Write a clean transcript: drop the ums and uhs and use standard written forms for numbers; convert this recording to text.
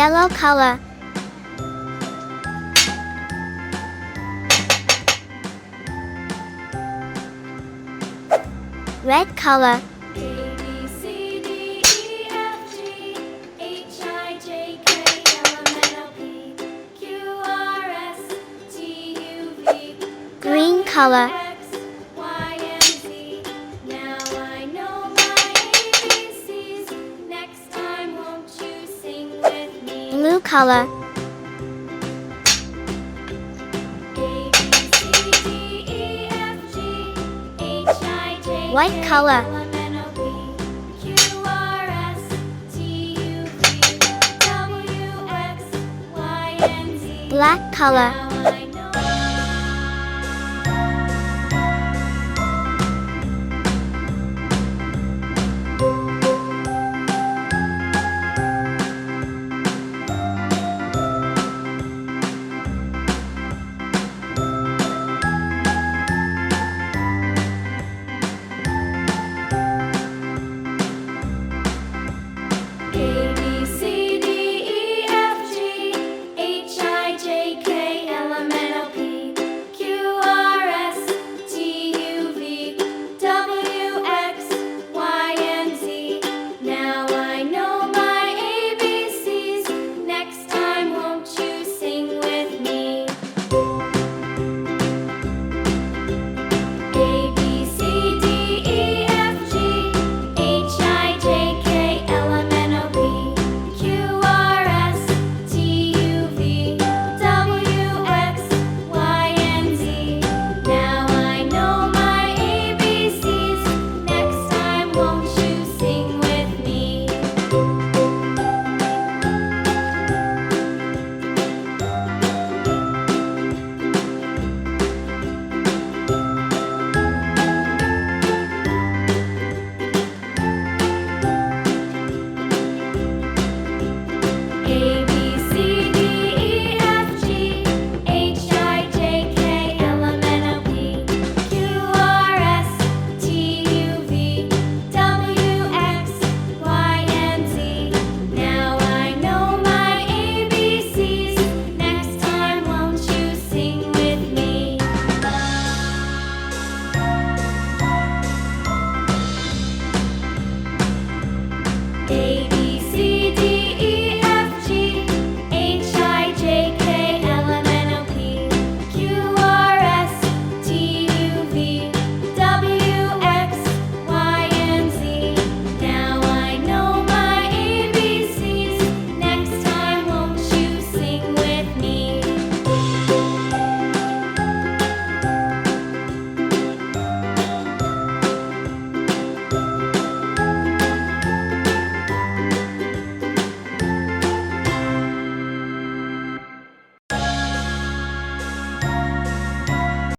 Yellow color. Red color. A, B, C, D, E, F, G, H, I, J, K, L, M, N, O, P, Q, R, S, T, U, V, Green color. X, Y, and Z. Now I know my ABCs. Next time, won't you sing with me? Blue color. A, B, C, D, E, F, G, H, I, J, White K, color. L, M, N, O, P, Q, R, S, T, U, V, W, X, Y, and Z. Black color.